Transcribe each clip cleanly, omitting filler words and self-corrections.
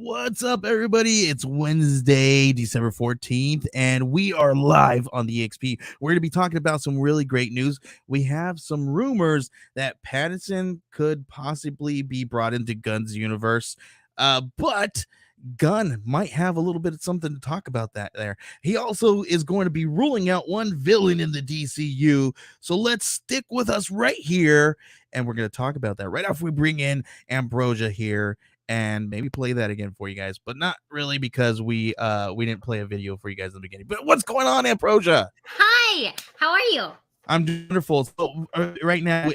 What's up, everybody? It's Wednesday, December 14th, and we are live on the EXP. We're going to be talking about some really great news. We have some rumors that Pattinson could possibly be brought into Gunn's universe, but Gunn might have a little bit of something to talk about that there. He also is going to be ruling out one villain in the DCU, so let's stick with us right here, and we're going to talk about that right after we bring in Ambrosia here and maybe play that again for you guys, but not really because we didn't play a video for you guys in the beginning. But what's going on, Ambrosia? Hi, how are you? I'm doing wonderful. So right now,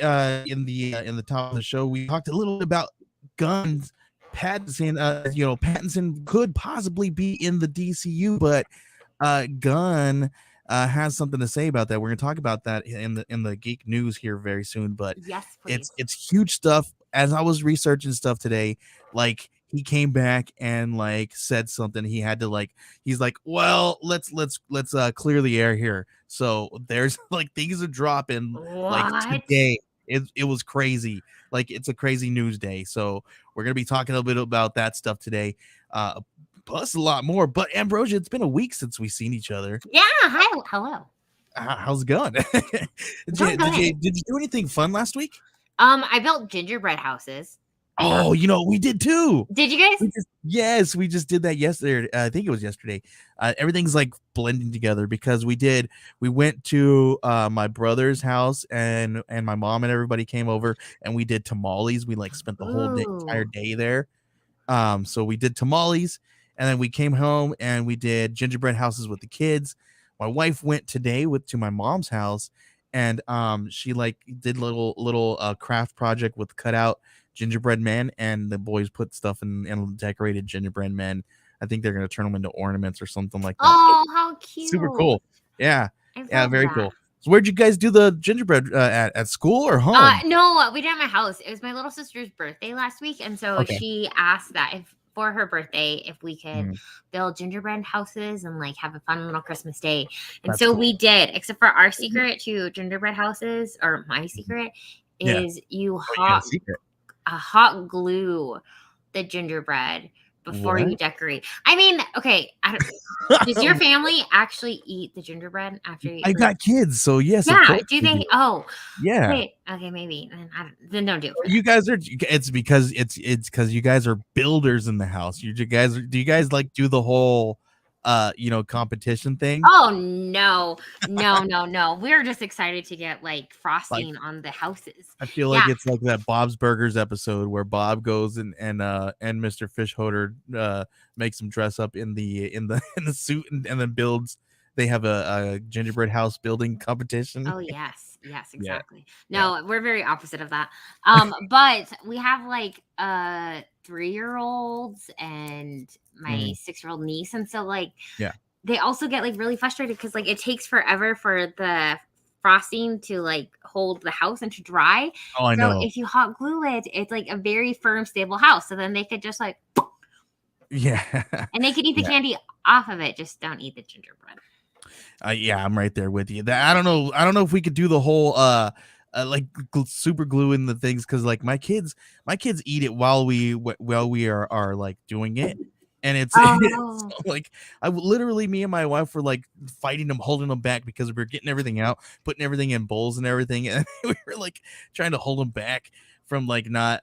in the top of the show, we talked a little bit about Guns. Pattinson, Pattinson could possibly be in the DCU, but Gunn has something to say about that. We're gonna talk about that in the geek news here very soon. But Yes, please. it's huge stuff. As I was researching stuff today, like he came back and like said something. He had to he's like, well, let's clear the air here. So there's like things are dropping like What? today. It was crazy. Like it's a crazy news day. So we're gonna be talking a little bit about that stuff today. Plus a lot more. But Ambrosia, it's been a week since we've seen each other. Yeah, hi, hello. How's it going? Did you do anything fun last week? I built gingerbread houses. Oh, we did too. Did you guys? Yes, we just did that yesterday. I think it was yesterday. Everything's like blending together because we went to my brother's house and my mom and everybody came over and we did tamales. We like spent the whole entire day there. So we did tamales and then we came home and we did gingerbread houses with the kids. My wife went today to my mom's house and she like did little craft project with cutout gingerbread men, and the boys put stuff in and decorated gingerbread men. I think they're gonna turn them into ornaments or something like that. Oh, how cute! Super cool. Yeah, very cool. So where'd you guys do the gingerbread at school or home? No, we did it at my house. It was my little sister's birthday last week, and so she asked that if for her birthday if we could build gingerbread houses and like have a fun little Christmas day. And that's so cool. We did, except for our secret to gingerbread houses, or my secret, is you hot glue the gingerbread before you decorate. I mean, okay, does your family actually eat the gingerbread after you? I got kids, so yes. Yeah, do they? Oh, yeah. Wait, okay, maybe. Then don't do it. You guys are. It's because you guys are builders in the house. Do you guys like do the whole competition thing? Oh no. We're just excited to get like frosting on the houses. I feel like it's like that Bob's Burgers episode where Bob goes and Mr. Fishholder makes him dress up in the suit and then builds. They have a gingerbread house building competition. Oh yes, exactly. No, we're very opposite of that. But we have like 3-year-olds and my 6-year-old niece, and so like they also get like really frustrated because like it takes forever for the frosting to like hold the house and to dry. Oh, I know. So if you hot glue it, it's like a very firm, stable house. So then they could just like and they could eat the candy off of it. Just don't eat the gingerbread. I'm right there with you. I don't know if we could do the whole like super glue in the things because like my kids eat it while we are like doing it, and it's like me and my wife were like fighting them, holding them back because we were getting everything out, putting everything in bowls and everything, and we were like trying to hold them back from like not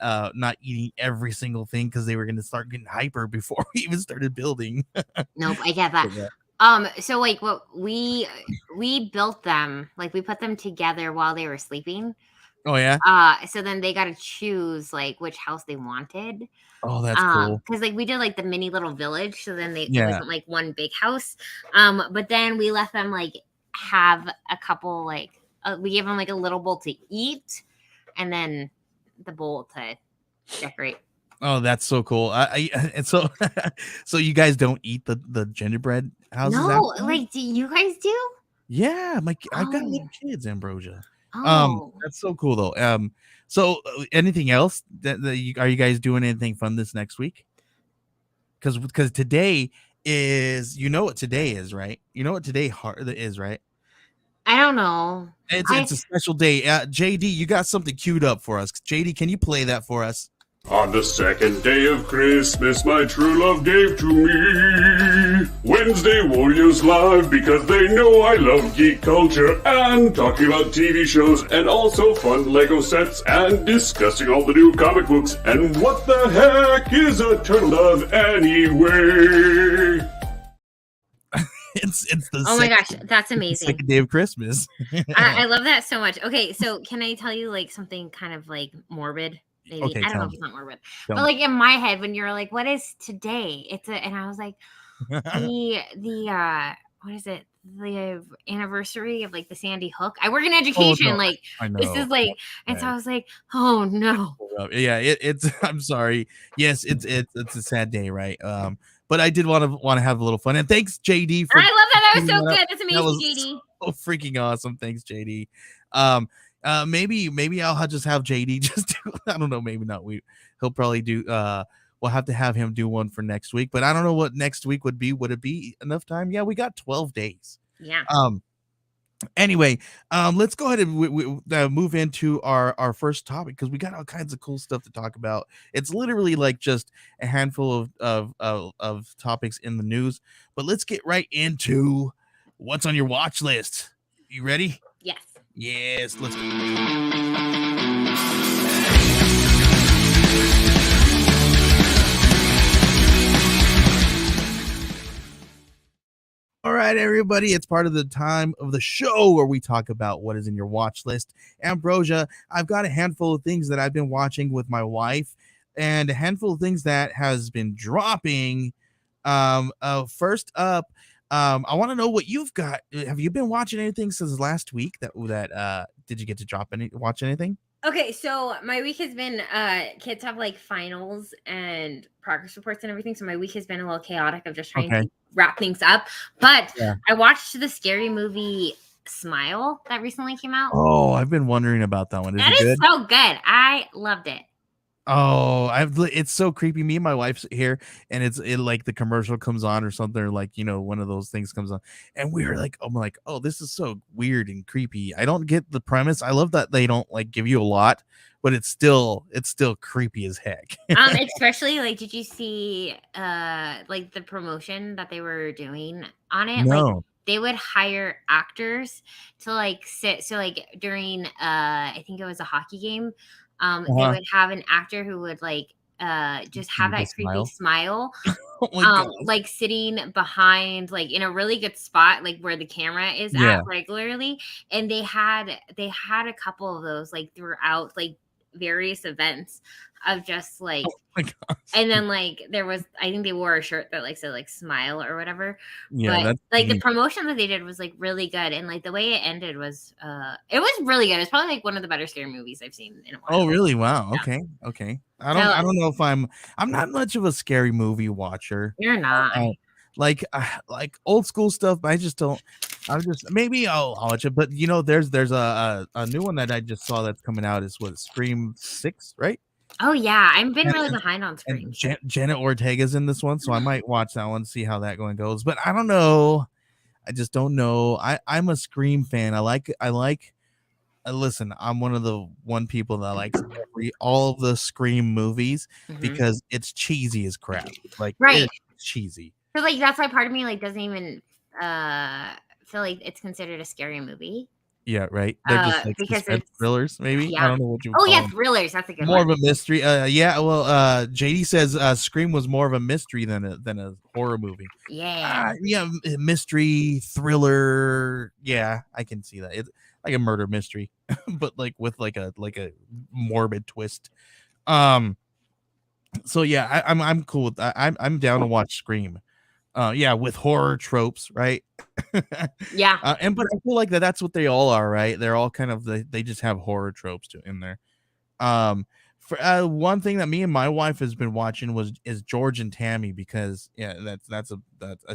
eating every single thing because they were going to start getting hyper before we even started building. Nope, I get that. So like what we built them, like we put them together while they were sleeping. Oh yeah. So then they got to choose like which house they wanted. Oh, that's cool. Because like we did like the mini little village, so then it wasn't like one big house. But then we let them like have a couple like we gave them like a little bowl to eat, and then the bowl to decorate. Oh, that's so cool. And so you guys don't eat the gingerbread houses? No, like do you guys do? Yeah, I've got little kids, Ambrosia. That's so cool though. So anything else are you guys doing anything fun this next week? Because today is what today is, right? You know what today is, right? I don't know. It's a special day. JD, you got something queued up for us. JD, can you play that for us? On the second day of Christmas, my true love gave to me Wednesday Warriors Live, because they know I love geek culture and talking about TV shows and also fun Lego sets and discussing all the new comic books and what the heck is a turtle dove anyway. It's the oh my gosh, that's amazing. Second day of Christmas. I love that so much. Okay, so can I tell you like something kind of like morbid? Maybe Okay, I don't know if it's not morbid, but like in my head, when you're like, "What is today?" And I was like, the what is it? The anniversary of like the Sandy Hook. I work in education, no, like I know. this is like, and so I was like, "Oh no." Yeah, it's. I'm sorry. Yes, it's a sad day, right? But I did want to have a little fun, and thanks, JD. For I love that. That was so that good. That's amazing, that was JD. so freaking awesome. Thanks, JD. Maybe I'll just have JD just do, I don't know, maybe not. He'll probably do. We'll have to have him do one for next week, but I don't know what next week would be. Would it be enough time? Yeah, we got 12 days. Yeah. Anyway, let's go ahead and move into our first topic, because we got all kinds of cool stuff to talk about. It's literally like just a handful of topics in the news, but let's get right into what's on your watch list. You ready? Yes. Let's go. All right, everybody, it's part of the time of the show where we talk about what is in your watch list. Ambrosia, I've got a handful of things that I've been watching with my wife, and a handful of things that has been dropping. First up, I want to know what you've got. Have you been watching anything since last week? Did you get to watch anything? Okay, so my week has been kids have like finals and progress reports and everything, so my week has been a little chaotic of just trying to wrap things up. But I watched the scary movie Smile that recently came out. Oh, I've been wondering about that one. That is so good. I loved it. Oh, it's so creepy. Me and my wife's here, and it like the commercial comes on or something, or like, one of those things comes on, and we're like, I'm like, oh, this is so weird and creepy. I don't get the premise. I love that they don't like give you a lot, but it's still creepy as heck. Especially like, did you see like the promotion that they were doing on it? No. Like they would hire actors to like sit. So like during I think it was a hockey game. They would have an actor who would like just have that creepy smile. Like sitting behind, like in a really good spot, like where the camera is at regularly. And they had a couple of those like throughout like various events of just like, and then like there was, I think they wore a shirt that like said like smile or whatever. Yeah, but like the promotion that they did was like really good, and like the way it ended was it was really good. It's probably like one of the better scary movies I've seen in a while. Oh really? Wow. Yeah. Okay. I don't know if I'm not much of a scary movie watcher. You're not. Like old school stuff, but I just don't. Maybe I'll watch it, but there's a new one that I just saw that's coming out. Is what, Scream 6, right? Oh yeah, I've been really behind on Scream. Janet Ortega's in this one, so I might watch that one, see how that one goes. But I don't know. I just don't know. I'm a Scream fan. I like. Listen, I'm one of the people that likes all of the Scream movies because it's cheesy as crap. Like, right, it's cheesy. So like that's why part of me like doesn't even feel like it's considered a scary movie. Yeah, right. They're just like because it's thrillers, maybe. Yeah. I don't know what you. Thrillers. That's a good more one. of a mystery. Yeah. Well, JD says Scream was more of a mystery than a horror movie. Yeah. Yeah, mystery thriller. Yeah, I can see that. It's like a murder mystery, but like with like a morbid twist. So yeah, I'm cool with that. I'm down to watch Scream. Yeah, with horror tropes, right? Yeah. But I feel like that's what they all are, right? They're all kind of they just have horror tropes in there. For one thing that me and my wife has been watching is George and Tammy, because that's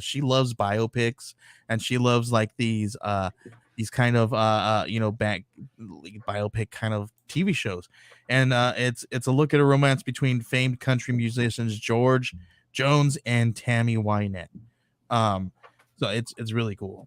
she loves biopics, and she loves like these kind of biopic kind of TV shows, and it's a look at a romance between famed country musicians George Jones and Tammy Wynette. So it's really cool.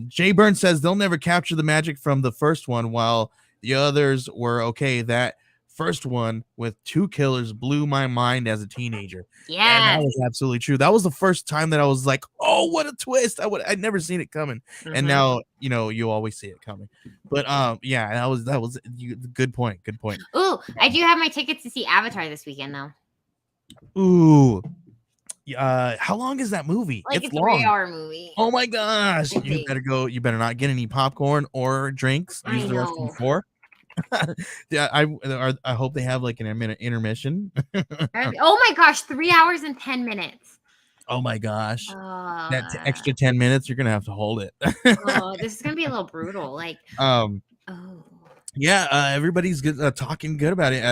Jay Burns says they'll never capture the magic from the first one, while the others were okay. That first one with two killers blew my mind as a teenager. Yeah, And that was absolutely true. That was the first time that I was like, oh, what a twist. I'd never seen it coming. And now, you always see it coming. But yeah, that was good point. Good point. Ooh, I do have my tickets to see Avatar this weekend though. Ooh. How long is that movie? Like it's a long. 3-hour movie. Oh my gosh. You better go. You better not get any popcorn or drinks. Use the restroom before. Yeah, I hope they have like an intermission. Oh my gosh, 3 hours and 10 minutes. Oh my gosh. That extra 10 minutes, you're gonna have to hold it. This is gonna be a little brutal. Like yeah, everybody's good, talking good about it.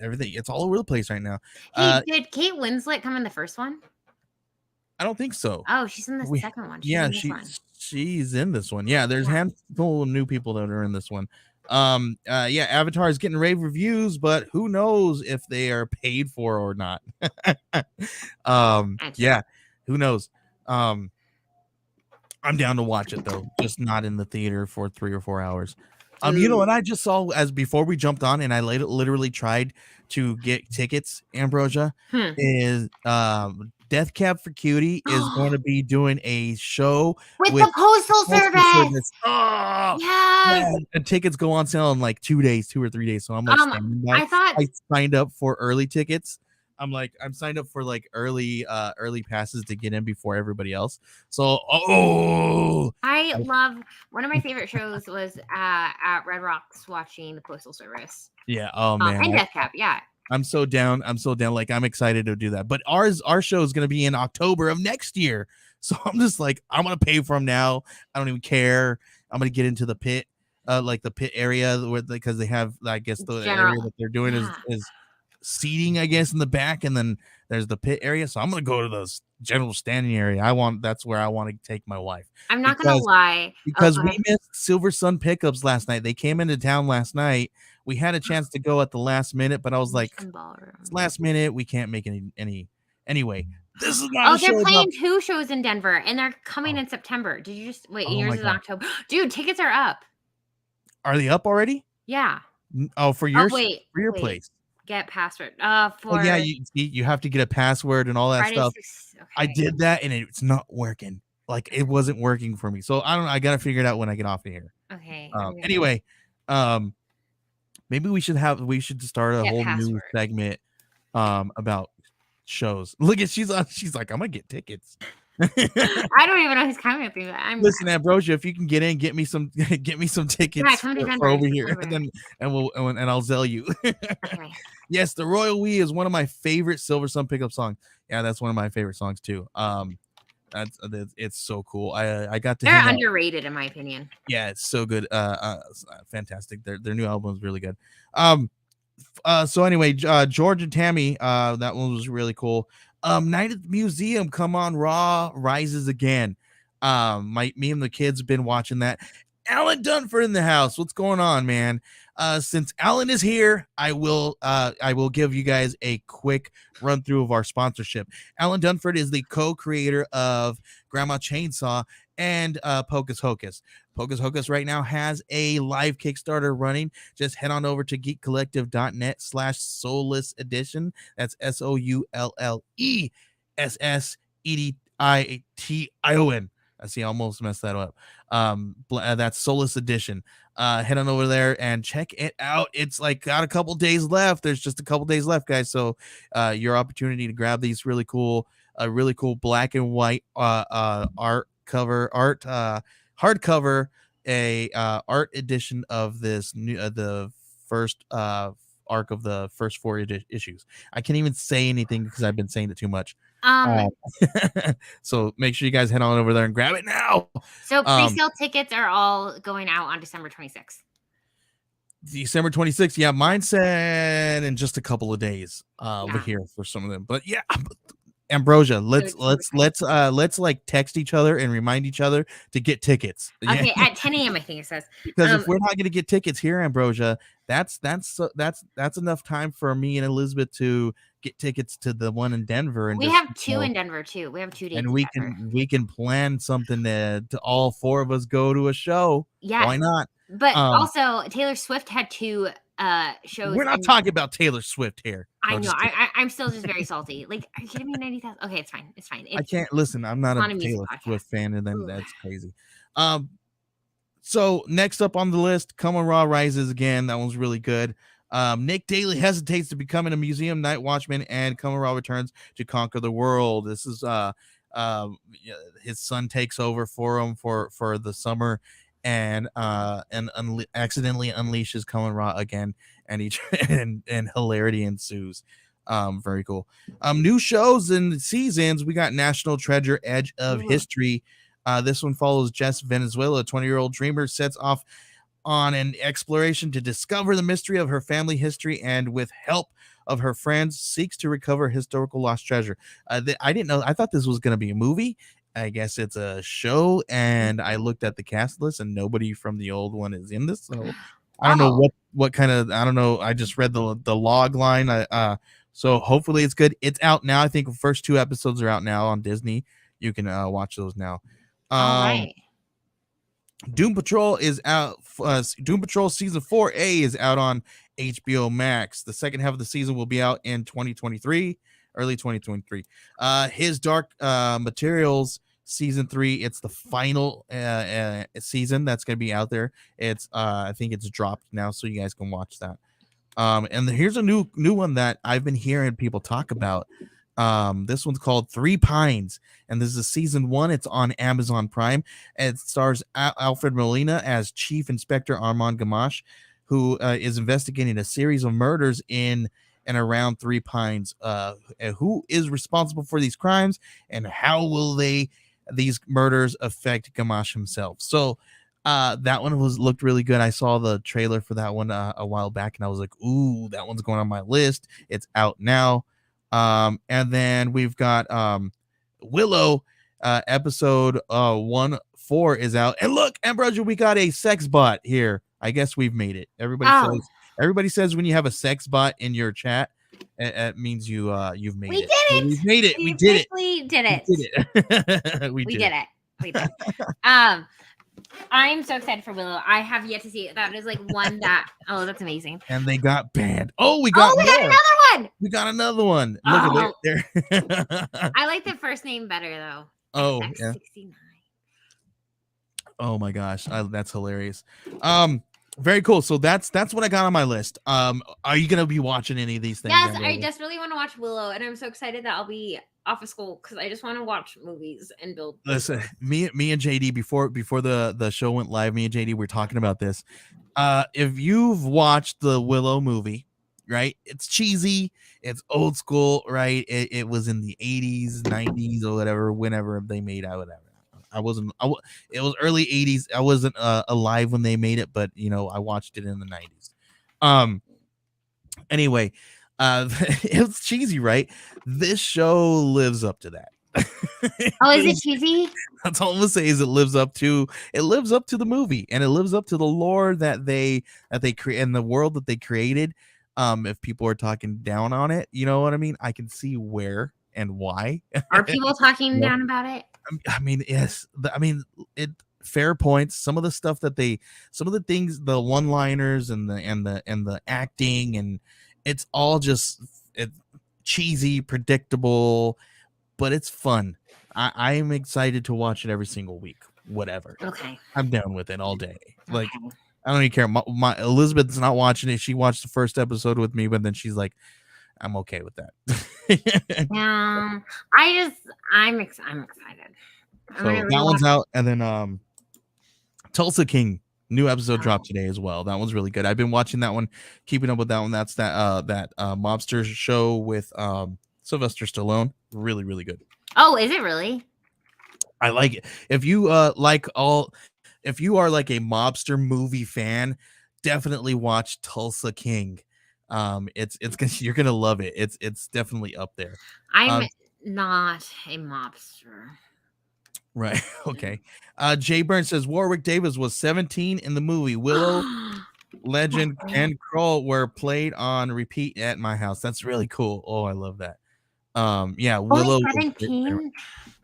Everything, it's all over the place right now. Hey, did Kate Winslet come in the first one? I don't think so. Oh, she's in the second one. She's in this one. Yeah, there's a handful of new people that are in this one. Yeah, Avatar is getting rave reviews, but who knows if they are paid for or not. Yeah, who knows. I'm down to watch it though, just not in the theater for 3 or 4 hours. You know what I just saw as before we jumped on, and I literally tried to get tickets. Ambrosia is Death Cab for Cutie is going to be doing a show with the Postal Service. Oh, yes. And tickets go on sale in like 2 days, 2 or 3 days. So I'm like, I signed up for early tickets. I'm signed up for like early passes to get in before everybody else. So I love one of my favorite shows was at Red Rocks watching the Postal Service. Yeah. Oh man. And Death Cab. Yeah. I'm so down. Like, I'm excited to do that. But our show is going to be in October of next year. So I'm just like, I'm going to pay for them now. I don't even care. I'm going to get into the pit, like the pit area because they have, I guess the area that they're doing is seating, I guess, in the back. And then there's the pit area. So I'm going to go to the general standing area. That's where I want to take my wife. I'm not going to lie. Because we missed Silver Sun pickups last night. They came into town last night. We had a chance to go at the last minute, but I was like, it's last minute. We can't make any. Anyway, this is not. They're playing 2 shows in Denver, and they're coming in September. Did you just wait? Yours is October, dude. Tickets are up. Are they up already? Yeah. Oh, for yours? For your place. Get password. Yeah, you have to get a password and all that Friday stuff. 6, okay. I did that, and it's not working. Like, it wasn't working for me. So I don't know. I gotta figure it out when I get off of here. Okay. Anyway, maybe we should start a whole new segment about shows. Look at she's like, I'm gonna get tickets. I don't even know who's coming with me. Listen, Ambrosia, if you can get in, get me some tickets for over here, and I'll sell you. Okay. Yes, the Royal We is one of my favorite Silver Sun pickup songs. Yeah, that's one of my favorite songs too. It's so cool. I got to. They're underrated in my opinion. Yeah, it's so good. Fantastic. Their new album is really good. So anyway, George and Tammy, that one was really cool. Night at the Museum, Come On Raw rises again. Me and the kids have been watching that. Alan Dunford in the house. What's going on, man? Since Alan is here, I will give you guys a quick run through of our sponsorship. Alan Dunford is the co-creator of Grandma Chainsaw and Pocus Hocus. Pocus Hocus right now has a live Kickstarter running. Just head on over to geekcollective.net/soulless edition. That's SOULLESSEDITION. I see, I almost messed that up. That's Soulless Edition. Head on over there and check it out. It's like got a couple days left. There's just a couple days left, guys. So your opportunity to grab these really cool black and white hardcover art edition of this new the first arc of the first 4 issues. I can't even say anything because I've been saying it too much. So make sure you guys head on over there and grab it now. So pre-sale tickets are all going out on December 26th. December 26th. Yeah, mine said in just a couple of days over here for some of them. But yeah, Ambrosia, let's like text each other and remind each other to get tickets. Okay, at 10 a.m. I think it says. Because if we're not going to get tickets here, Ambrosia, that's enough time for me and Elizabeth to get tickets to the one in Denver. And we have 2 in Denver too. We have 2 days. And we can plan something to all 4 of us go to a show. Yeah, why not? But also Taylor Swift had 2 shows. We're not talking about Taylor Swift here. I know. I'm still just very salty. Like, are you kidding me? 90,000. Okay, it's fine. It's fine. I can't listen. I'm not a Taylor Swift fan, and then that's crazy. So next up on the list, Kamen Rises again. That one's really good. Nick Daly hesitates to becoming a museum night watchman, and Kamen returns to conquer the world. This is his son takes over for him for the summer, and accidentally unleashes Kamen again, and he and hilarity ensues. Very cool. New shows and seasons. We got National Treasure: Edge of History. This one follows Jess Venezuela, a 20-year-old dreamer, sets off on an exploration to discover the mystery of her family history, and with help of her friends, seeks to recover historical lost treasure. I didn't know. I thought this was going to be a movie. I guess it's a show, and I looked at the cast list, and nobody from the old one is in this. So I don't know what kind of. I don't know. I just read the log line. So hopefully it's good. It's out now. I think the first 2 episodes are out now on Disney. You can watch those now. All right. Doom Patrol is out. Doom Patrol season 4A is out on HBO Max. The second half of the season will be out in 2023, early 2023. His Dark Materials season 3. It's the final season that's going to be out there. It's I think it's dropped now, so you guys can watch that. And here's a new one that I've been hearing people talk about. This one's called Three Pines, and this is season 1. It's on Amazon Prime, and it stars Alfred Molina as Chief Inspector Armand Gamache, who is investigating a series of murders in and around Three Pines. Who is responsible for these crimes, and how will these murders affect Gamache himself? So that one looked really good. I saw the trailer for that one a while back, and I was like, ooh, that one's going on my list. It's out now. And then we've got Willow, episode 1-4 is out. And look, Ambrosia, we got a sex bot here. I guess we've made it. Everybody says when you have a sex bot in your chat, it means you've made it. We made it. We did it. We did it. We did it. We did. I'm so excited for Willow. I have yet to see it. That is like one that that's amazing. And they got banned. We got another one. We got another one. Look at there. I like the first name better though. Oh, yeah. 69. Oh my gosh, that's hilarious. Very cool. So that's what I got on my list. Are you gonna be watching any of these things? Yes, I just really want to watch Willow, and I'm so excited that I'll be off of school because I just want to watch movies and build. Listen, me and JD before the show went live, me and JD were talking about this. If you've watched the Willow movie, right? It's cheesy, it's old school, right? It was in the 80s, 90s, or whatever, whenever they made out whatever. It was early 80s. I wasn't alive when they made it, but I watched it in the 90s. Anyway, it's cheesy, right? This show lives up to that. Is it cheesy? That's all I'm gonna say is it lives up to the movie, and it lives up to the lore that they create and the world that they created. If people are talking down on it, you know what I mean? I can see where and why. Are people talking down about it? I mean, yes. Fair points. Some of the stuff some of the things, the one-liners and the acting, and it's all just cheesy, predictable, but it's fun. I am excited to watch it every single week. Whatever. Okay. I'm down with it all day. Like, I don't even care. My Elizabeth's not watching it. She watched the first episode with me, but then she's like, I'm okay with that. Yeah, I'm excited. So that one's out, and then Tulsa King new episode dropped today as well. That one's really good. I've been watching that one, keeping up with that one. That's that mobster show with Sylvester Stallone. Really, really good. Oh, is it really? I like it. If you if you are like a mobster movie fan, definitely watch Tulsa King. You're gonna love it. It's definitely up there. I'm not a mobster. Right. Okay. Jay Burns says Warwick Davis was 17 in the movie. Willow, Legend, and Kroll were played on repeat at my house. That's really cool. Oh, I love that. Yeah, Willow. 17?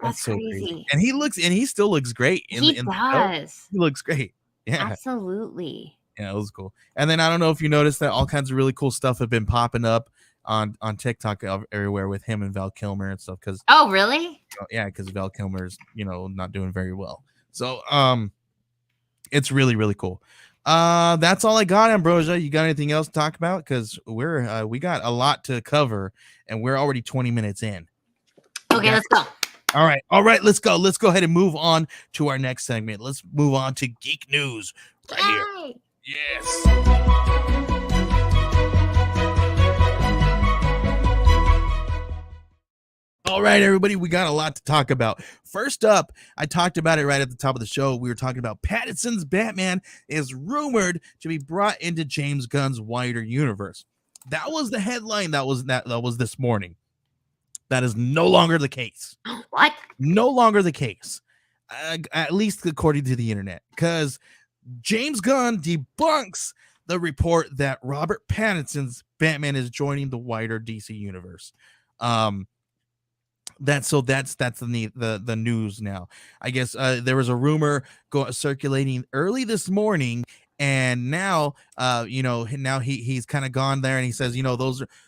That's so crazy. Crazy. And he still looks great. He does. He looks great. Yeah. Absolutely. Yeah, it was cool. And then I don't know if you noticed that all kinds of really cool stuff have been popping up on TikTok everywhere with him and Val Kilmer and stuff. Because oh, really? yeah, because Val Kilmer's not doing very well. So it's really really cool. That's all I got, Ambrosia. You got anything else to talk about? Because we got a lot to cover, and we're already 20 minutes in. Okay, let's go. All right, let's go. Let's go ahead and move on to our next segment. Let's move on to Geek News right here. Yes. All right, everybody, we got a lot to talk about. First up, I talked about it right at the top of the show. We were talking about Pattinson's Batman is rumored to be brought into James Gunn's wider universe. That was the headline that was this morning. That is no longer the case. What? No longer the case, at least according to the internet, because James Gunn debunks the report that Robert Pattinson's Batman is joining the wider DC universe. That's the news now. I guess there was a rumor circulating early this morning, and now now he's kind of gone there, and he says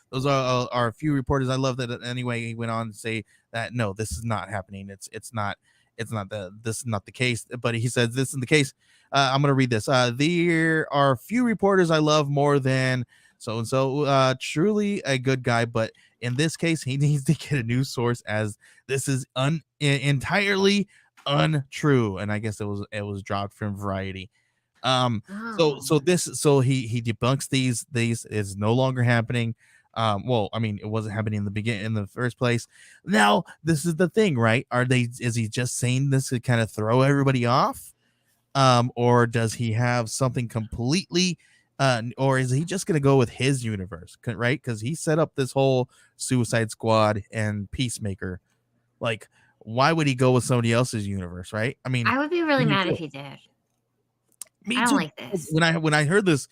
those are a few reporters. I love that. Anyway, he went on to say that no, this is not happening. This is not the case. But he says this is the case. I'm gonna read this. There are a few reporters I love more than so and so. Truly a good guy, but in this case, he needs to get a news source, as this is entirely untrue. And I guess it was dropped from Variety. So he debunks these is no longer happening. Well, I mean, it wasn't happening in the first place. Now, this is the thing, right? Is he just saying this to kind of throw everybody off? Or does he have something completely or is he just going to go with his universe, right? Because he set up this whole Suicide Squad and Peacemaker. Like, why would he go with somebody else's universe, right? I mean, I would be really mad if he did. Me I don't too. like this. When I heard this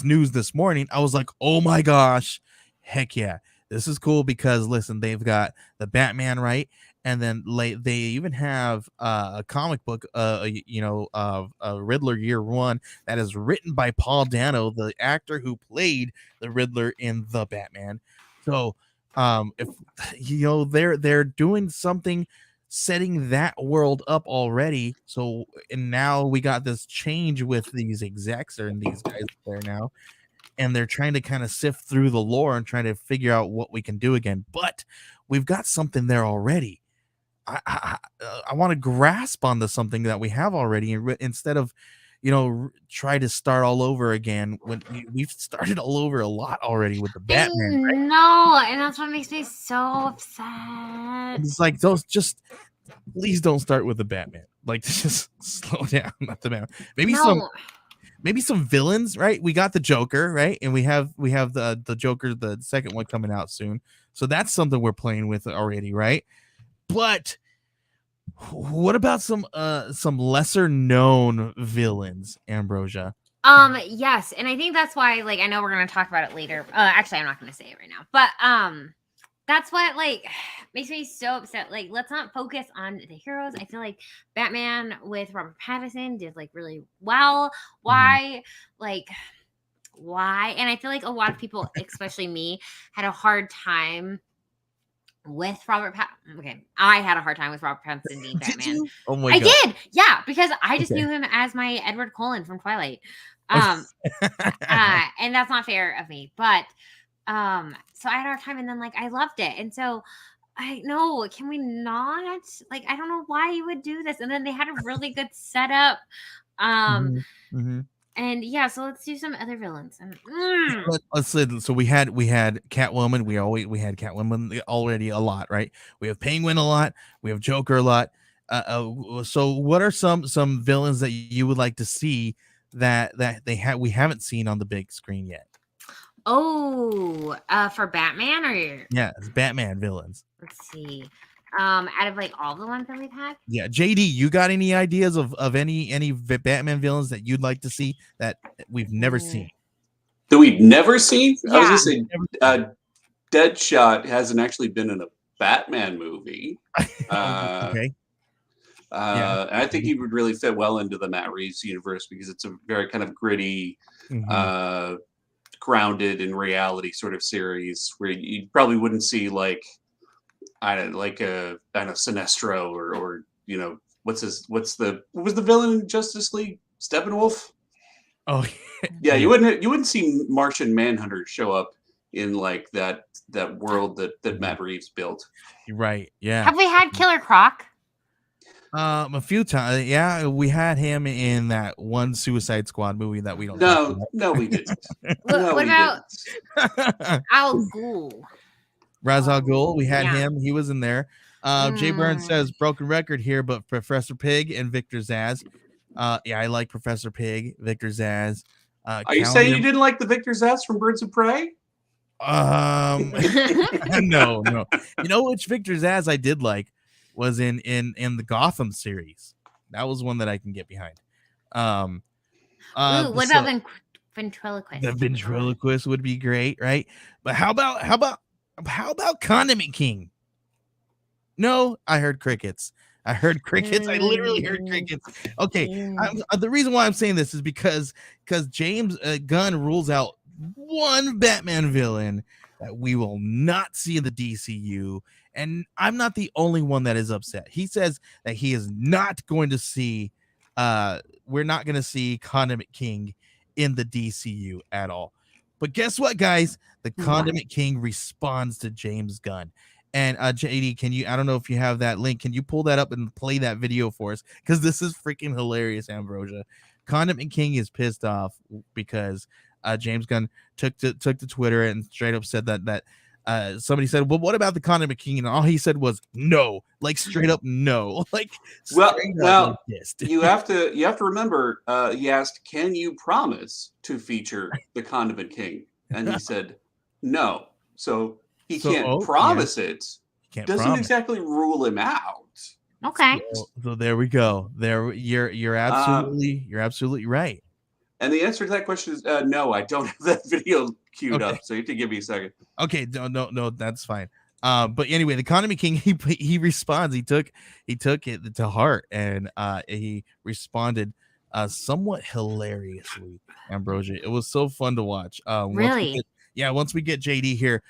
news this morning, I was like, oh my gosh, heck yeah, this is cool, because listen, they've got the Batman, right? And then they even have a comic book, Riddler Year One, that is written by Paul Dano, the actor who played the Riddler in the Batman. So, if they're doing something, setting that world up already. So, and now we got this change with these execs and these guys there now, and they're trying to kind of sift through the lore and trying to figure out what we can do again. But we've got something there already. I want to grasp onto something that we have already, instead of try to start all over again when we've started all over a lot already with the Batman. Right? No, and that's what makes me so upset. It's like, please don't start with the Batman. Like, just slow down, not the Batman. Maybe some villains, right? We got the Joker, right? And we have the Joker, the second one, coming out soon. So that's something we're playing with already, right? But what about some lesser known villains, Ambrosia? Yes, and I think that's why, like, I know we're gonna talk about it later. Actually, I'm not gonna say it right now, but that's what makes me so upset. Like, let's not focus on the heroes. I feel like Batman with Robert Pattinson did really well. Why? Why? And I feel like a lot of people, especially me, had a hard time with Robert Pattinson. Okay, I had a hard time with Robert Pattinson being Batman. Oh my God. I did, yeah, because I just knew him as my Edward Cullen from Twilight. And that's not fair of me, but so I had a hard time, and then I loved it, and so I know, can we not? I don't know why you would do this. And then they had a really good setup. And yeah, so let's do some other villains. So we had Catwoman. We had Catwoman already a lot, right? We have Penguin a lot. We have Joker a lot. So what are some villains that you would like to see that we haven't seen on the big screen yet? Oh, for Batman, or it's Batman villains. Let's see. Out of all the ones that we've had. Yeah, JD, you got any ideas of any Batman villains that you'd like to see that we've never seen? That we've never seen? Yeah. I was gonna say, Deadshot hasn't actually been in a Batman movie. Okay. And I think he would really fit well into the Matt Reeves universe because it's a very kind of gritty, grounded in reality sort of series where you probably wouldn't see like Sinestro or what was the villain in Justice League? Steppenwolf? Oh yeah, you wouldn't see Martian Manhunter show up in like that world that Matt Reeves built. Right. Yeah. Have we had Killer Croc? A few times. Yeah, we had him in that one Suicide Squad movie that we don't. No, we didn't. What about Al Ghul? Ra's al Ghul, we had him. He was in there. Jay Burns says broken record here, but Professor Pig and Victor Zsasz. Yeah, I like Professor Pig, Victor Zsasz. Are you saying you didn't like the Victor Zsasz from Birds of Prey? No. You know which Victor Zsasz I did like was in the Gotham series. That was one that I can get behind. What about ventriloquist? The ventriloquist would be great, right? But how about Condiment King? No, I heard crickets. I literally heard crickets. Okay, the reason why I'm saying this is because James Gunn rules out one Batman villain that we will not see in the DCU, and I'm not the only one that is upset. He says that he is not going to see we're not going to see Condiment King in the DCU at all. But guess what, guys? The Condiment King responds to James Gunn. And JD, I don't know if you have that link. Can you pull that up and play that video for us? Because this is freaking hilarious, Ambrosia. Condiment King is pissed off because James Gunn took to Twitter and straight up said that somebody said, well, what about the Condiment King? And all he said was no, like straight up no. Like, well, now you have to remember, he asked, can you promise to feature the Condiment King? And he said no. So he can't promise it. Doesn't exactly rule him out. Okay. So there we go. There you're absolutely right. And the answer to that question is no, I don't have that video queued up. So you have to give me a second. Okay, no, that's fine. But anyway, the Condiment King, he responds. He took it to heart, and he responded somewhat hilariously. Ambrosia, it was so fun to watch. Really? Once we get JD here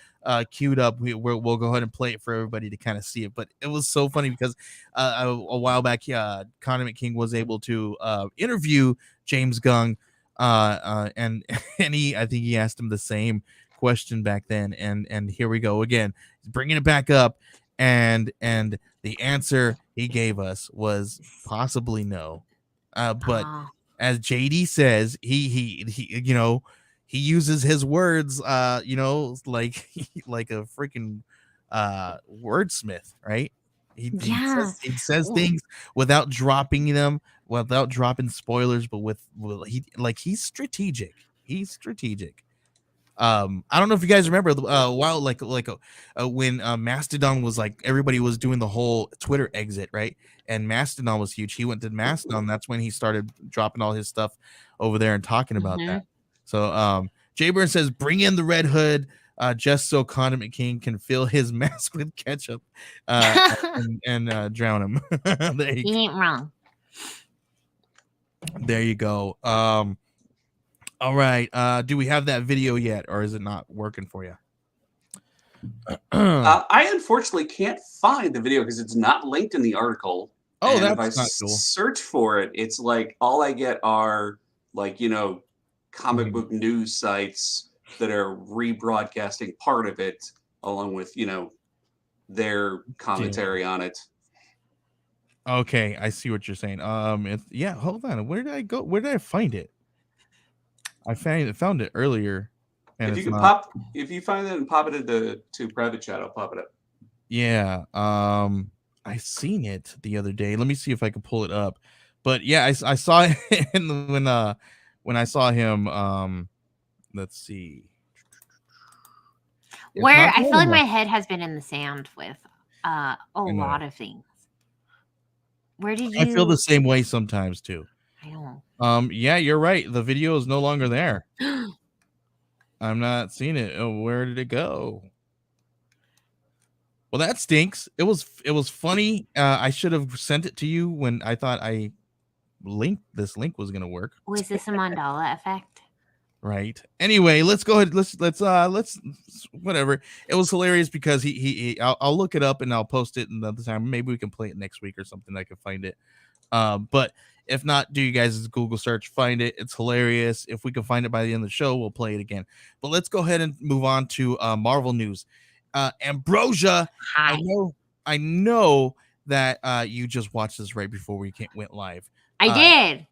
queued up, we'll go ahead and play it for everybody to kind of see it. But it was so funny because a while back, Condiment King was able to interview James Gunn, and I think he asked him the same question back then, and here we go again, bringing it back up, and the answer he gave us was possibly no, but as JD says, he uses his words, like a freaking wordsmith, right? He says things without dropping them, without dropping spoilers, but he's strategic. I don't know if you guys remember a while when Mastodon was like, everybody was doing the whole Twitter exit, right? And Mastodon was huge. He went to Mastodon. That's when he started dropping all his stuff over there and talking about that. So Jay Burn says, bring in the Red Hood just so Condiment King can fill his mask with ketchup and drown him. He ain't wrong. There you go. All right. Do we have that video yet, or is it not working for you? I unfortunately can't find the video because it's not linked in the article. Oh, and that's if I not cool. search for it, it's like all I get are comic book news sites that are rebroadcasting part of it along with their commentary on it. Okay, I see what you're saying. Hold on. Where did I go? Where did I find it? I found it earlier. And if you find it and pop it into private chat, I'll pop it up. Yeah. I seen it the other day. Let me see if I can pull it up. But yeah, I saw it when I saw him. Let's see. I feel like my head has been in the sand with a lot of things. Where did you? I feel the same way sometimes too. I know. Yeah, you're right. The video is no longer there. I'm not seeing it. Oh, where did it go? Well, that stinks. It was funny. I should have sent it to you when I thought this link was gonna work. Was this a mandala effect? Right. Anyway, let's go ahead. Let's whatever. It was hilarious because I'll look it up and I'll post it another time. Maybe we can play it next week or something. I can find it. But if not, do you guys' Google search, find it. It's hilarious. If we can find it by the end of the show, we'll play it again. But let's go ahead and move on to Marvel news. Ambrosia, Hi. I know that you just watched this right before we went live. I did.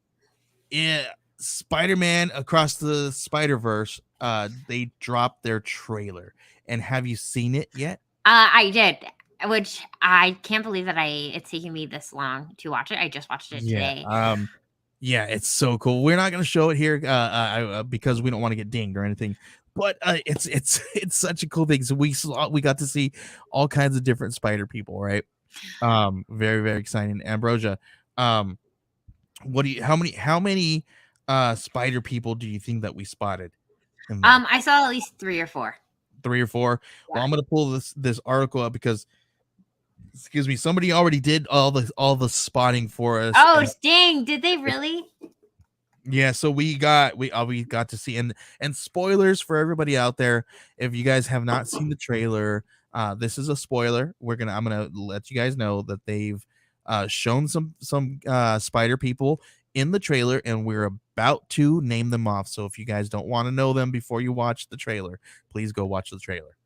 Yeah, Spider-Man Across the Spider-Verse. They dropped their trailer, and have you seen it yet? I did, which I can't believe that it's taken me this long to watch it. I just watched it today. Yeah, it's so cool. We're not going to show it here because we don't want to get dinged or anything. But it's such a cool thing. So we got to see all kinds of different spider people, right? Very, very exciting. Ambrosia, how many spider people do you think that we spotted? I saw at least 3 or 4. 3 or 4. Yeah. Well, I'm gonna pull this article up because, excuse me, somebody already did all the spotting for us. Oh, dang! Did they really? Yeah, so we got to see, and spoilers for everybody out there. If you guys have not seen the trailer, this is a spoiler. I'm gonna let you guys know that they've shown some spider people in the trailer, and we're about to name them off. So if you guys don't want to know them before you watch the trailer, please go watch the trailer.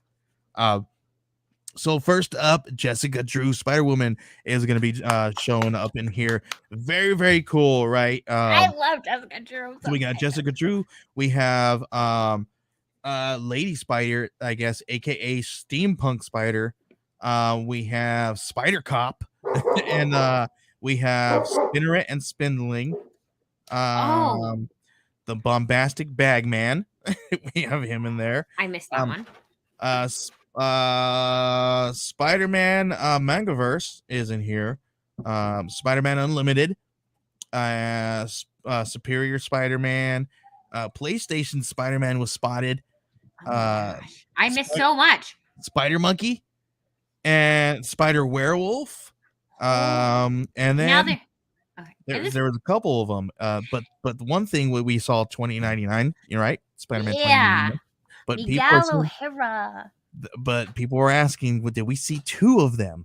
So first up, Jessica Drew, Spider-Woman, is going to be showing up in here. Very, very cool, right? I love Jessica Drew. So we got Jessica Drew. We have Lady Spider, I guess, aka Steampunk Spider. We have Spider Cop, and we have Spinneret and Spindling. The Bombastic Bagman. We have him in there. I missed that one. Spider-Man Mangaverse is in here. Spider-Man Unlimited, Superior Spider-Man, PlayStation Spider-Man was spotted. I missed so much. Spider Monkey and Spider Werewolf. And then there was a couple of them. But the one thing we saw 2099, you're right, Spider-Man. Yeah. But Miguel O'Hara. But people were asking, did we see 2 of them?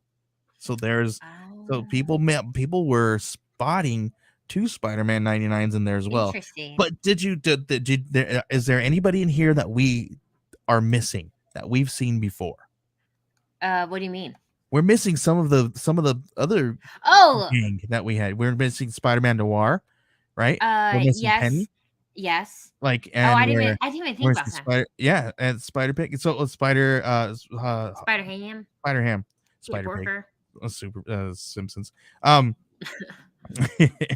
So so people were spotting 2 Spider-Man 99s in there as well. Interesting. But is there anybody in here that we are missing that we've seen before? What do you mean? We're missing some of the other gang that we had. We're missing Spider-Man Noir, right? We're missing yes. Penny. Yes. Like, and I didn't even think about that. And Spider Pig. So Spider Spider Ham. Spider Ham. Spider Pig. Super Simpsons.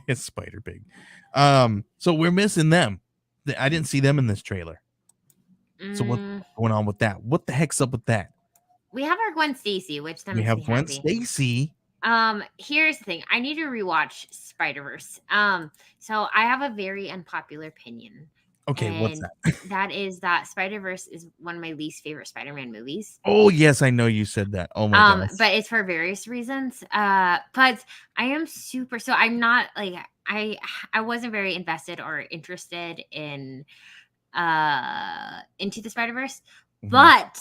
It's Spider Pig. So we're missing them. I didn't see them in this trailer. So what's going on with that? What the heck's up with that? We have our Gwen Stacy, which we have Gwen Stacy. Here's the thing. I need to rewatch Spider-Verse. So I have a very unpopular opinion. Okay, what's that? That is that Spider-Verse is one of my least favorite Spider-Man movies. Oh, yes, I know you said that. Oh my gosh. But it's for various reasons. But I am so I'm not like I wasn't very invested or interested in Into the Spider-Verse. Mm-hmm. But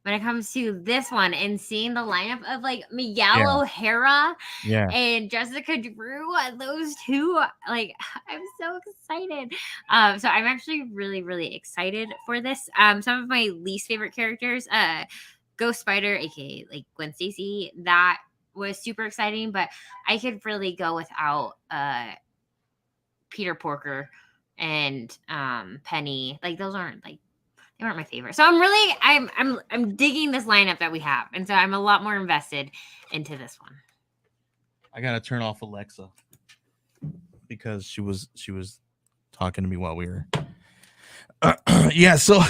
when it comes to this one and seeing the lineup of like Miguel O'Hara and Jessica Drew, those 2, like I'm so excited. So I'm actually really, really excited for this. Some of my least favorite characters, Ghost Spider, aka like Gwen Stacy, that was super exciting, but I could really go without Peter Porker and Penny. Like those aren't like they weren't my favorite. So I'm digging this lineup that we have. And so I'm a lot more invested into this one. I gotta turn off Alexa because she was talking to me while we were so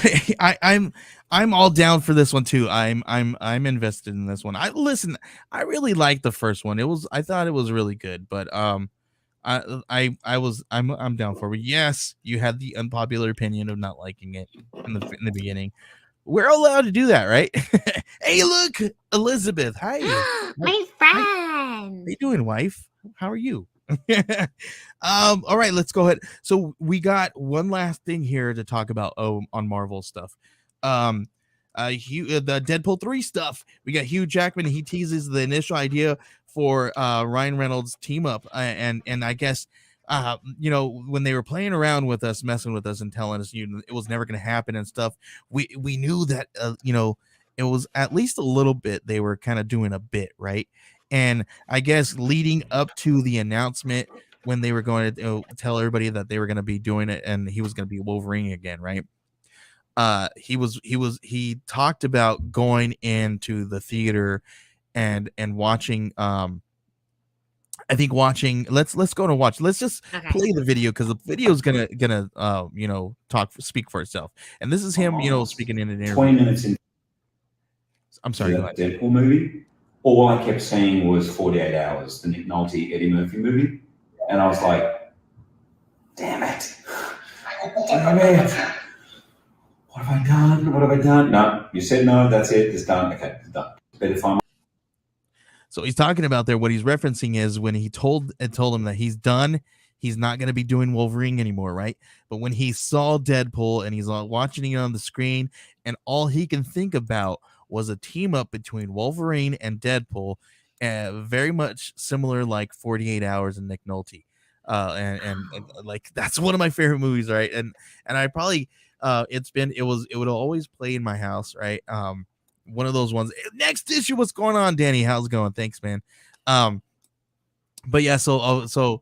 I'm all down for this one too. I'm invested in this one. I really liked the first one. I thought it was really good, but I'm down for it. Yes, you had the unpopular opinion of not liking it in the beginning. we're allowed to do that, right? Hey, look, Elizabeth. Hi. My How friend. you doing, wife? How are you? All right, let's go ahead. So we got one last thing here to talk about on Marvel stuff. The Deadpool 3 stuff. We got Hugh Jackman. He teases the initial idea for Ryan Reynolds team up, and I guess when they were playing around with us, messing with us, and telling us it was never going to happen and stuff, we knew that it was at least a little bit. They were kind of doing a bit, right? And I guess leading up to the announcement when they were going to tell everybody that they were going to be doing it and he was going to be Wolverine again, right? He talked about going into the theater and watching I think watching let's go to watch. Let's just play the video because the video is gonna speak for itself. And this is him, speaking in an interview. 20 minutes in. I'm sorry. That Deadpool movie. All I kept seeing was 48 Hours, the Nick Nolte, Eddie Murphy movie, and I was like, "Damn it! Damn it! What have I done? What have I done? No, you said no. That's it. It's done. Okay, it's done. Better find." So he's talking about there. What he's referencing is when he told him that he's done. He's not going to be doing Wolverine anymore, right? But when he saw Deadpool and he's watching it on the screen, and all he can think about was a team up between Wolverine and Deadpool, very much similar like 48 Hours and Nick Nolte. And like that's one of my favorite movies, right? And I probably it would always play in my house, right? One of those ones. Next issue, what's going on, Danny? How's it going? Thanks, man. But yeah, so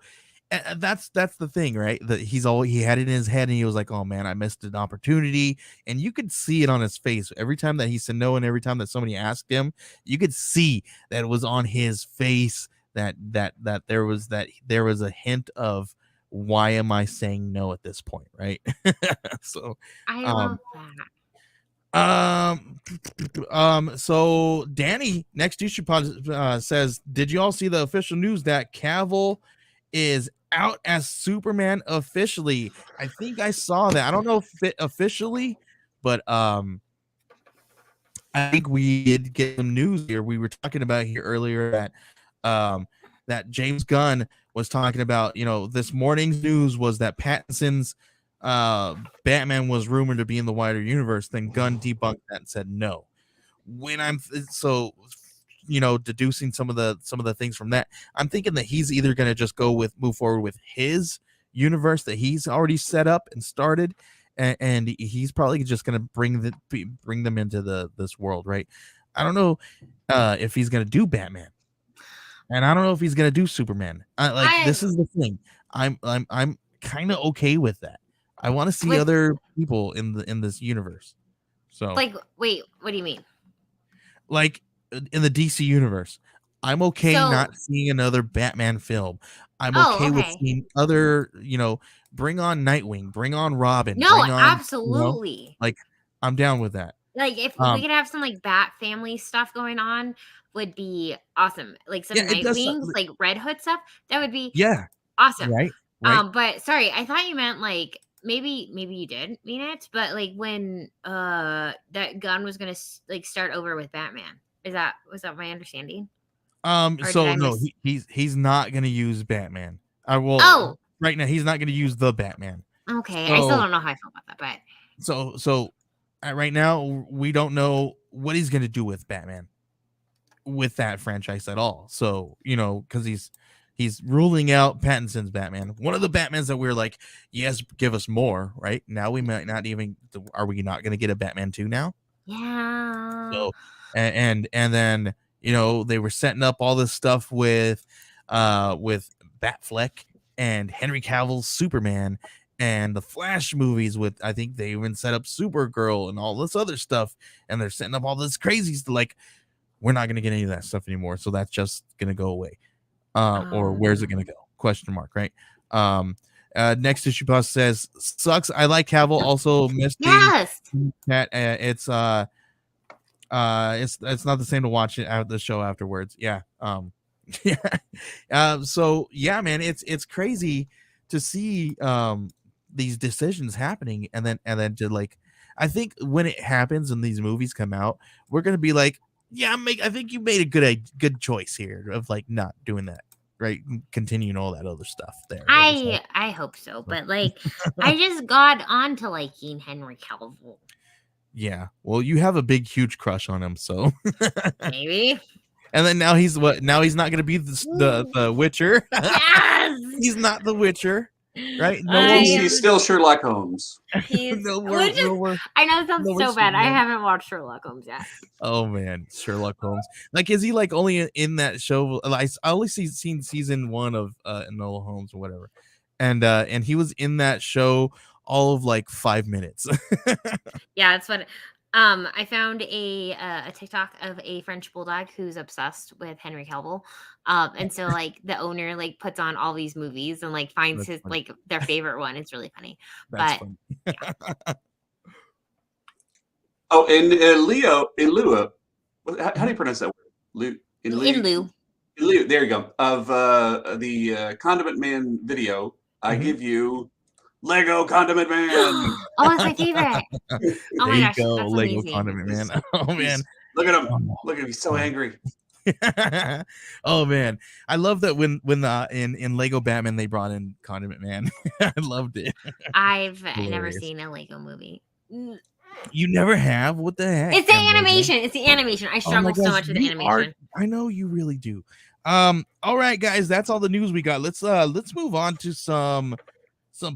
that's the thing, right? That he had it in his head, and he was like, "Oh man, I missed an opportunity." And you could see it on his face every time that he said no, and every time that somebody asked him, you could see that it was on his face that there was a hint of, why am I saying no at this point, right? So I love that. So Danny, next issue pod says, did you all see the official news that Cavill is out as Superman officially? I think I saw that. I don't know if it officially, but I think we did get some news here. We were talking about here earlier that James Gunn was talking about, this morning's news was that Pattinson's Batman was rumored to be in the wider universe. Then Gunn debunked that and said no. When I'm deducing some of the things from that, I'm thinking that he's either going to just move forward with his universe that he's already set up and started, and he's probably just going to bring them into this world, right? I don't know if he's going to do Batman, and I don't know if he's going to do Superman. This is the thing. I'm kind of okay with that. I want to see other people in this universe. So, wait, what do you mean? Like in the DC universe, I'm okay not seeing another Batman film. I'm okay with seeing other, bring on Nightwing, bring on Robin. No, absolutely. I'm down with that. Like if we could have some Bat family stuff going on, would be awesome. Like some Nightwings, like Red Hood stuff. That would be awesome. Right. But sorry, I thought you meant maybe you did mean it, but when that Gunn was gonna start over with Batman. Was that my understanding? So no, he's not gonna use Batman. Right now he's not gonna use the Batman. Okay, I still don't know how I feel about that, but so right now we don't know what he's gonna do with Batman, with that franchise at all. So because he's ruling out Pattinson's Batman, one of the Batmans that we're like, yes, give us more. Right now we might not even. Are we not gonna get a Batman 2 now? Yeah. So and then they were setting up all this stuff with Batfleck and Henry Cavill's Superman and the Flash movies with, I think they even set up Supergirl and all this other stuff, and they're setting up all this crazy stuff. We're not going to get any of that stuff anymore, so that's just going to go away. Or where's it going to go? Question mark, right? Next issue post says, sucks. I like Cavill. Also missed that it's not the same to watch it out the show afterwards. Yeah. So yeah, man, it's crazy to see these decisions happening, and then to I think when it happens and these movies come out, we're gonna be like, yeah, I think you made a good choice here of like not doing that, right? Continuing all that other stuff there. I hope so, but like I just got on to liking Henry Cavill. Yeah, well, you have a big, huge crush on him, so Maybe. And then now he's what? Now he's not going to be the Witcher. Yes, he's not the Witcher, right? No, he's still Sherlock Holmes. No more. I know it sounds so bad. I haven't watched Sherlock Holmes yet. Oh man, Sherlock Holmes. Like, is he like only in that show? I only seen season 1 of Enola Holmes or whatever, and he was in that show all of like 5 minutes. Yeah, that's what. I found a TikTok of a French bulldog who's obsessed with Henry Cavill, and so like the owner like puts on all these movies and like finds That's his funny. like their favorite one. It's really funny. That's But funny. yeah. Oh, and Leo, in lieu of, how do you pronounce that word? In lieu, there you go. Of the Condiment Man video, I give you Lego Condiment Man. Oh, that's my favorite. Oh my gosh, go, that's Lego amazing. Condiment Man. Oh man, Look at him! Look at him! He's so angry. Oh man, I love that when in Lego Batman they brought in Condiment Man. I loved it. I've never seen a Lego movie. You never have? What the heck? It's the animation. It's the animation. I struggle so much with the animation. I know you really do. All right, guys, that's all the news we got. Let's move on to some